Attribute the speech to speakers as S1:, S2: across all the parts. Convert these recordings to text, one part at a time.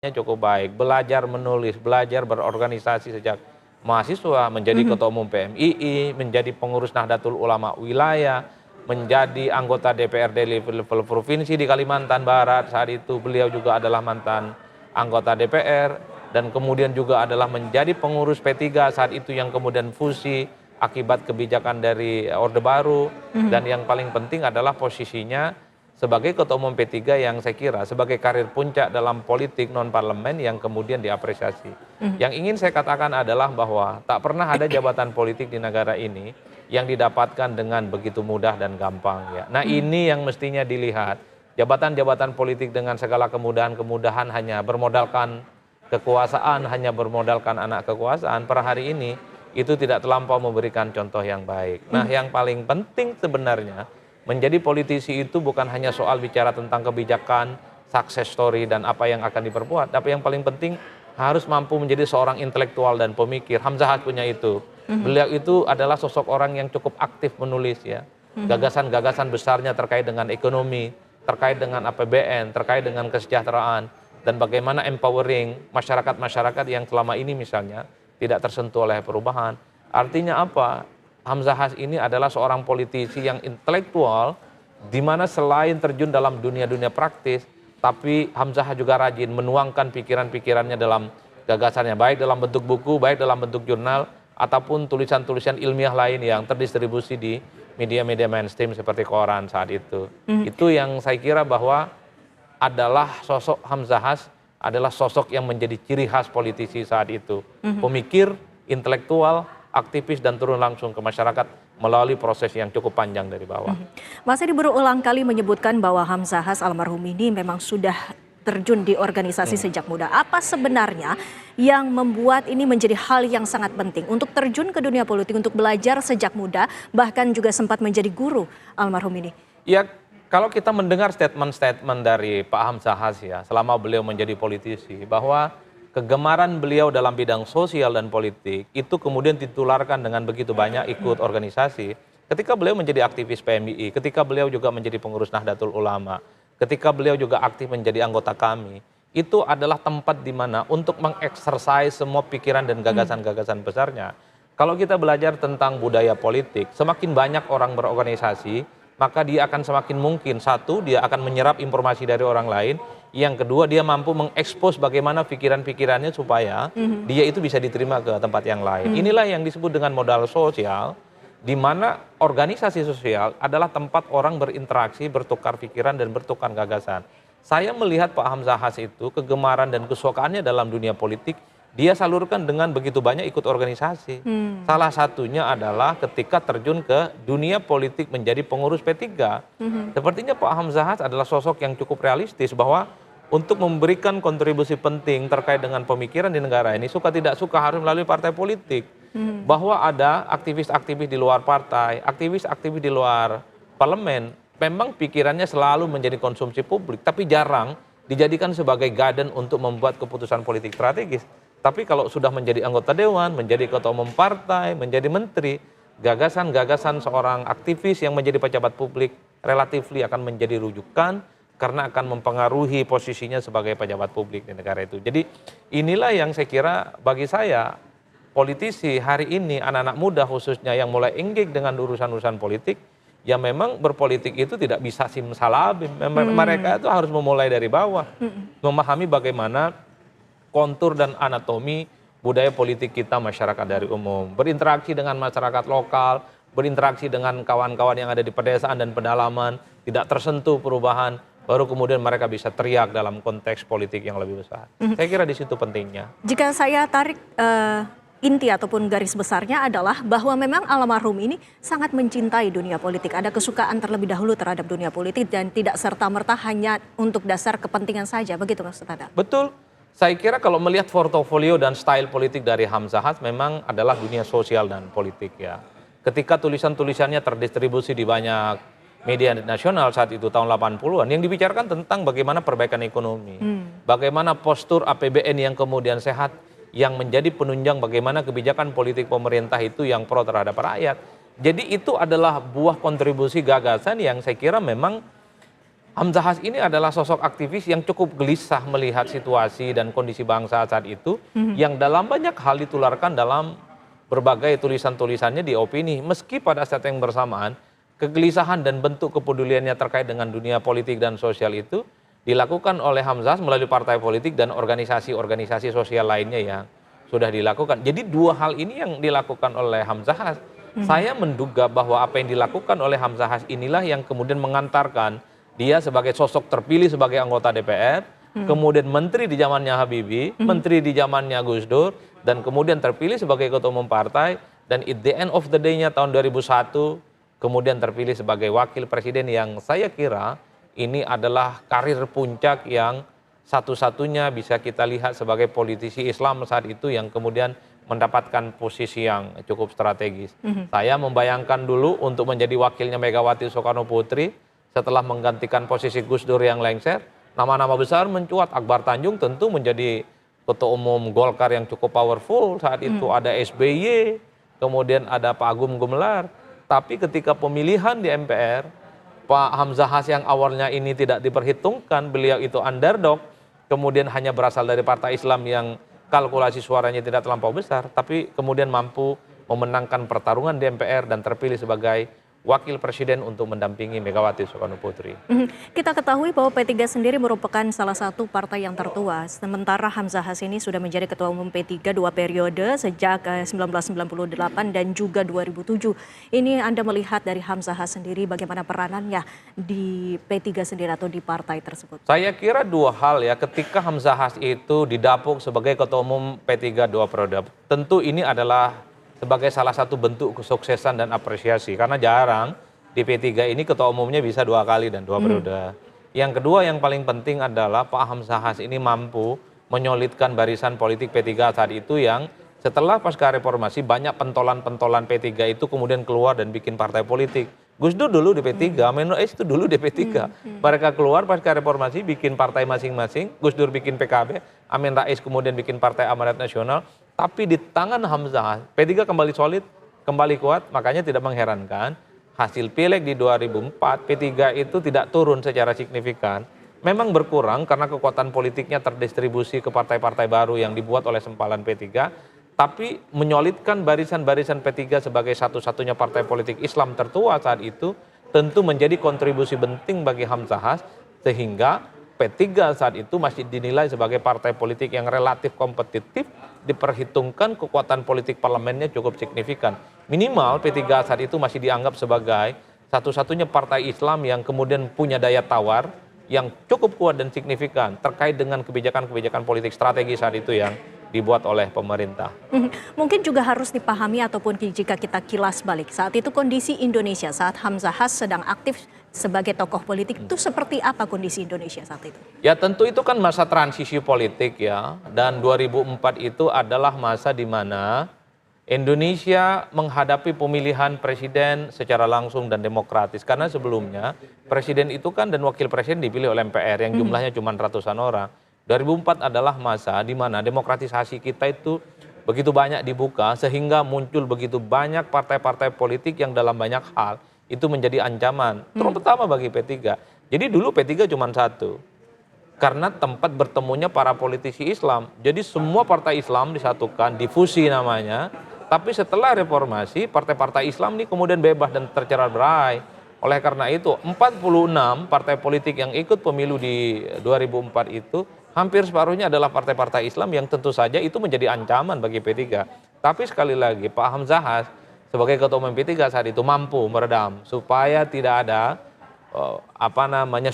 S1: cukup baik, belajar menulis, belajar berorganisasi sejak mahasiswa, menjadi ketua umum PMII, menjadi pengurus Nahdlatul Ulama wilayah, menjadi anggota DPRD level provinsi di Kalimantan Barat. Saat itu beliau juga adalah mantan anggota DPR dan kemudian juga adalah menjadi pengurus P3 saat itu yang kemudian fusi akibat kebijakan dari Orde Baru. Dan yang paling penting adalah posisinya sebagai ketua umum P3 yang saya kira sebagai karir puncak dalam politik non-parlemen yang kemudian diapresiasi. Yang ingin saya katakan adalah bahwa tak pernah ada jabatan politik di negara ini yang didapatkan dengan begitu mudah dan gampang. Ya. Nah ini yang mestinya dilihat, jabatan-jabatan politik dengan segala kemudahan-kemudahan hanya bermodalkan kekuasaan, hanya bermodalkan anak kekuasaan per hari ini, itu tidak terlampau memberikan contoh yang baik. Nah yang paling penting sebenarnya, menjadi politisi itu bukan hanya soal bicara tentang kebijakan, success story, dan apa yang akan diperbuat. Tapi yang paling penting harus mampu menjadi seorang intelektual dan pemikir. Hamzahas punya itu. Beliau itu adalah sosok orang yang cukup aktif menulis ya. Gagasan-gagasan besarnya terkait dengan ekonomi, terkait dengan APBN, terkait dengan kesejahteraan, dan bagaimana empowering masyarakat-masyarakat yang selama ini misalnya tidak tersentuh oleh perubahan. Artinya apa? Hamzahas ini adalah seorang politisi yang intelektual, di mana selain terjun dalam dunia-dunia praktis, tapi Hamzahas juga rajin menuangkan pikiran-pikirannya dalam gagasannya, baik dalam bentuk buku, baik dalam bentuk jurnal, ataupun tulisan-tulisan ilmiah lain yang terdistribusi di media-media mainstream seperti koran saat itu. Itu yang saya kira bahwa adalah sosok Hamzahas, adalah sosok yang menjadi ciri khas politisi saat itu. Pemikir, intelektual, aktivis, dan turun langsung ke masyarakat melalui proses yang cukup panjang dari bawah.
S2: Mas Edi berulang kali menyebutkan bahwa Hamzahas almarhum ini memang sudah terjun di organisasi sejak muda. Apa sebenarnya yang membuat ini menjadi hal yang sangat penting untuk terjun ke dunia politik, untuk belajar sejak muda, bahkan juga sempat menjadi guru almarhum ini?
S1: Ya, kalau kita mendengar statement-statement dari Pak Hamzahas ya, selama beliau menjadi politisi, bahwa kegemaran beliau dalam bidang sosial dan politik itu kemudian ditularkan dengan begitu banyak ikut organisasi. Ketika beliau menjadi aktivis PMII, ketika beliau juga menjadi pengurus Nahdlatul Ulama, ketika beliau juga aktif menjadi anggota kami, itu adalah tempat di mana untuk mengeksersis semua pikiran dan gagasan-gagasan besarnya. Kalau kita belajar tentang budaya politik, semakin banyak orang berorganisasi, maka dia akan semakin mungkin, satu, dia akan menyerap informasi dari orang lain, yang kedua dia mampu mengekspos bagaimana pikiran-pikirannya supaya dia itu bisa diterima ke tempat yang lain. Inilah yang disebut dengan modal sosial, di mana organisasi sosial adalah tempat orang berinteraksi, bertukar pikiran, dan bertukar gagasan. Saya melihat Pak Hamzahas itu kegemaran dan kesukaannya dalam dunia politik, dia salurkan dengan begitu banyak ikut organisasi. Salah satunya adalah ketika terjun ke dunia politik menjadi pengurus P3. Sepertinya Pak Hamzahas adalah sosok yang cukup realistis bahwa untuk memberikan kontribusi penting terkait dengan pemikiran di negara ini, suka tidak suka harus melalui partai politik. Bahwa ada aktivis-aktivis di luar partai, aktivis-aktivis di luar parlemen, memang pikirannya selalu menjadi konsumsi publik, tapi jarang dijadikan sebagai guidance untuk membuat keputusan politik strategis. Tapi kalau sudah menjadi anggota dewan, menjadi ketua umum partai, menjadi menteri, gagasan-gagasan seorang aktivis yang menjadi pejabat publik relatifly akan menjadi rujukan karena akan mempengaruhi posisinya sebagai pejabat publik di negara itu. Jadi inilah yang saya kira bagi saya, politisi hari ini, anak-anak muda khususnya yang mulai engage dengan urusan-urusan politik, ya memang berpolitik itu tidak bisa simsalabim. Mereka itu harus memulai dari bawah, memahami bagaimana kontur dan anatomi budaya politik kita, masyarakat dari umum, berinteraksi dengan masyarakat lokal, berinteraksi dengan kawan-kawan yang ada di pedesaan dan pedalaman, tidak tersentuh perubahan, baru kemudian mereka bisa teriak dalam konteks politik yang lebih besar. Saya kira di situ pentingnya.
S2: Jika saya tarik inti ataupun garis besarnya adalah bahwa memang almarhum ini sangat mencintai dunia politik. Ada kesukaan terlebih dahulu terhadap dunia politik dan tidak serta-merta hanya untuk dasar kepentingan saja. Begitu Mas Tada?
S1: Betul. Saya kira kalau melihat portofolio dan style politik dari Hamzahas memang adalah dunia sosial dan politik ya. Ketika tulisan-tulisannya terdistribusi di banyak media nasional saat itu tahun 80-an, yang dibicarakan tentang bagaimana perbaikan ekonomi, bagaimana postur APBN yang kemudian sehat, yang menjadi penunjang bagaimana kebijakan politik pemerintah itu yang pro terhadap rakyat. Jadi itu adalah buah kontribusi gagasan yang saya kira memang Hamzahas ini adalah sosok aktivis yang cukup gelisah melihat situasi dan kondisi bangsa saat itu, yang dalam banyak hal ditularkan dalam berbagai tulisan-tulisannya di opini. Meski pada saat yang bersamaan, kegelisahan dan bentuk kepeduliannya terkait dengan dunia politik dan sosial itu dilakukan oleh Hamzahas melalui partai politik dan organisasi-organisasi sosial lainnya yang sudah dilakukan. Jadi dua hal ini yang dilakukan oleh Hamzahas. Saya menduga bahwa apa yang dilakukan oleh Hamzahas inilah yang kemudian mengantarkan dia sebagai sosok terpilih sebagai anggota DPR, kemudian menteri di zamannya Habibie, menteri di zamannya Gus Dur, dan kemudian terpilih sebagai ketua umum partai, dan at the end of the day-nya tahun 2001, kemudian terpilih sebagai wakil presiden yang saya kira ini adalah karir puncak yang satu-satunya bisa kita lihat sebagai politisi Islam saat itu yang kemudian mendapatkan posisi yang cukup strategis. Saya membayangkan dulu untuk menjadi wakilnya Megawati Soekarno Putri, setelah menggantikan posisi Gus Dur yang lengser, nama-nama besar mencuat. Akbar Tanjung tentu menjadi ketua umum Golkar yang cukup powerful saat itu. Ada SBY, kemudian ada Pak Agung Gumelar. Tapi ketika pemilihan di MPR, Pak Hamzahas yang awalnya ini tidak diperhitungkan, beliau itu underdog, kemudian hanya berasal dari partai Islam yang kalkulasi suaranya tidak terlampau besar, tapi kemudian mampu memenangkan pertarungan di MPR dan terpilih sebagai wakil presiden untuk mendampingi Megawati Soekarno Putri.
S2: Kita ketahui bahwa P3 sendiri merupakan salah satu partai yang tertua. Sementara Hamzahas ini sudah menjadi ketua umum P3 2 periode sejak 1998 dan juga 2007. Ini Anda melihat dari Hamzahas sendiri bagaimana peranannya di P3 sendiri atau di partai tersebut?
S1: Saya kira dua hal ya, ketika Hamzahas itu didapuk sebagai ketua umum P3 2 periode, tentu ini adalah sebagai salah satu bentuk kesuksesan dan apresiasi. Karena jarang di P3 ini ketua umumnya bisa 2 kali dan 2 periode. Yang kedua yang paling penting adalah Pak Hamzahas ini mampu menyolidkan barisan politik P3 saat itu yang setelah pasca reformasi banyak pentolan-pentolan P3 itu kemudian keluar dan bikin partai politik. Gus Dur dulu di P3, Amin Rais itu dulu di P3. Mereka keluar pasca reformasi bikin partai masing-masing, Gus Dur bikin PKB, Amin Rais kemudian bikin Partai Amanat Nasional. Tapi di tangan Hamzahas, P3 kembali solid, kembali kuat, makanya tidak mengherankan hasil pileg di 2004, P3 itu tidak turun secara signifikan. Memang berkurang karena kekuatan politiknya terdistribusi ke partai-partai baru yang dibuat oleh sempalan P3, tapi menyolidkan barisan-barisan P3 sebagai satu-satunya partai politik Islam tertua saat itu, tentu menjadi kontribusi penting bagi Hamzahas, sehingga P3 saat itu masih dinilai sebagai partai politik yang relatif kompetitif, diperhitungkan kekuatan politik parlemennya cukup signifikan. Minimal P3 saat itu masih dianggap sebagai satu-satunya partai Islam yang kemudian punya daya tawar yang cukup kuat dan signifikan terkait dengan kebijakan-kebijakan politik strategi saat itu yang dibuat oleh pemerintah.
S2: Mungkin juga harus dipahami ataupun jika kita kilas balik, saat itu kondisi Indonesia saat Hamzahas sedang aktif sebagai tokoh politik itu seperti apa kondisi Indonesia saat itu?
S1: Ya tentu itu kan masa transisi politik ya, dan 2004 itu adalah masa di mana Indonesia menghadapi pemilihan presiden secara langsung dan demokratis. Karena sebelumnya presiden itu kan dan wakil presiden dipilih oleh MPR yang jumlahnya cuma ratusan orang. 2004 adalah masa di mana demokratisasi kita itu begitu banyak dibuka sehingga muncul begitu banyak partai-partai politik yang dalam banyak hal itu menjadi ancaman, terutama bagi P3. Jadi dulu P3 cuma satu, karena tempat bertemunya para politisi Islam. Jadi semua partai Islam disatukan, difusi namanya, tapi setelah reformasi, partai-partai Islam ini kemudian bebas dan tercerai berai. Oleh karena itu, 46 partai politik yang ikut pemilu di 2004 itu, hampir separuhnya adalah partai-partai Islam yang tentu saja itu menjadi ancaman bagi P3. Tapi sekali lagi, Pak Hamzahas sebagai ketua umum P3 saat itu mampu meredam supaya tidak ada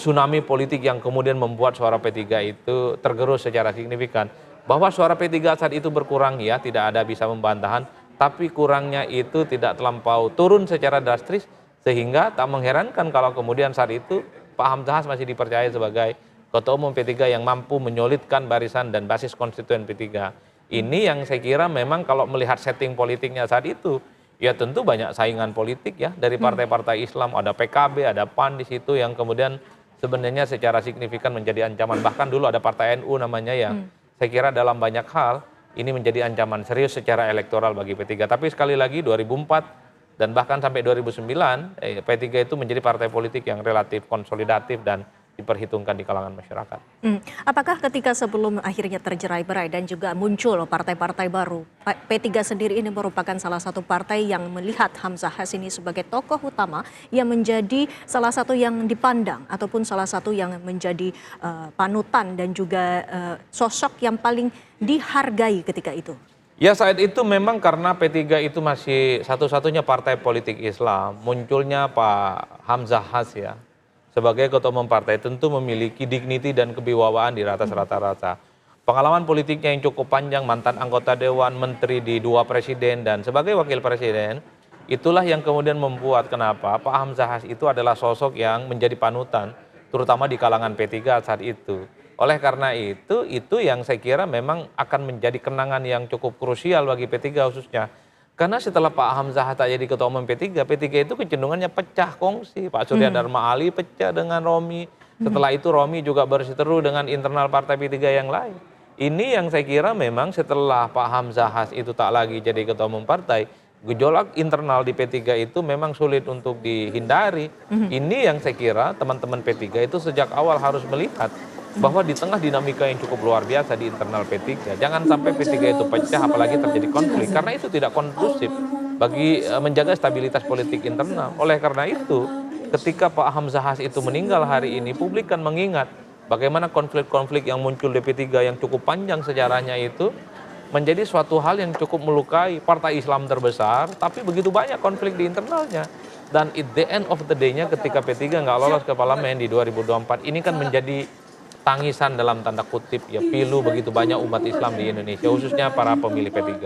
S1: tsunami politik yang kemudian membuat suara P3 itu tergerus secara signifikan. Bahwa suara P3 saat itu berkurang ya, tidak ada bisa membantahan, tapi kurangnya itu tidak terlampau turun secara drastis sehingga tak mengherankan kalau kemudian saat itu Pak Hamzahas masih dipercaya sebagai ketua umum P3 yang mampu menyolidkan barisan dan basis konstituen P3. Ini yang saya kira memang kalau melihat setting politiknya saat itu, ya tentu banyak saingan politik ya dari partai-partai Islam, ada PKB, ada PAN di situ yang kemudian sebenarnya secara signifikan menjadi ancaman. Bahkan dulu ada partai NU namanya yang saya kira dalam banyak hal ini menjadi ancaman serius secara elektoral bagi P3. Tapi sekali lagi 2004 dan bahkan sampai 2009 P3 itu menjadi partai politik yang relatif konsolidatif dan diperhitungkan di kalangan masyarakat.
S2: Apakah ketika sebelum akhirnya tercerai-berai dan juga muncul partai-partai baru, P3 sendiri ini merupakan salah satu partai yang melihat Hamzahas ini sebagai tokoh utama yang menjadi salah satu yang dipandang ataupun salah satu yang menjadi panutan dan juga sosok yang paling dihargai ketika itu?
S1: Ya saat itu memang karena P3 itu masih satu-satunya partai politik Islam, munculnya Pak Hamzahas ya sebagai ketua umum partai tentu memiliki dignity dan kewibawaan di atas rata-rata. Pengalaman politiknya yang cukup panjang, mantan anggota dewan, menteri di 2 presiden dan sebagai wakil presiden, itulah yang kemudian membuat kenapa Pak Hamzahas itu adalah sosok yang menjadi panutan, terutama di kalangan P3 saat itu. Oleh karena itu yang saya kira memang akan menjadi kenangan yang cukup krusial bagi P3 khususnya. Karena setelah Pak Hamzahas tak jadi ketua umum P3 itu kecenderungannya pecah kongsi. Pak Surya Dharma Ali pecah dengan Romi. Setelah itu Romi juga berseteru dengan internal partai P3 yang lain. Ini yang saya kira memang setelah Pak Hamzahas itu tak lagi jadi ketua umum partai, gejolak internal di P3 itu memang sulit untuk dihindari. Ini yang saya kira teman-teman P3 itu sejak awal harus melihat bahwa di tengah dinamika yang cukup luar biasa di internal P3, jangan sampai P3 itu pecah apalagi terjadi konflik, karena itu tidak kondusif bagi menjaga stabilitas politik internal. Oleh karena itu, ketika Pak Hamzahas itu meninggal hari ini, publik kan mengingat bagaimana konflik-konflik yang muncul di P3 yang cukup panjang sejarahnya itu menjadi suatu hal yang cukup melukai partai Islam terbesar, tapi begitu banyak konflik di internalnya. Dan at the end of the day-nya ketika P3 nggak lolos ke parlemen di 2024, ini kan menjadi tangisan dalam tanda kutip ya pilu begitu banyak umat Islam di Indonesia, khususnya para pemilih P3.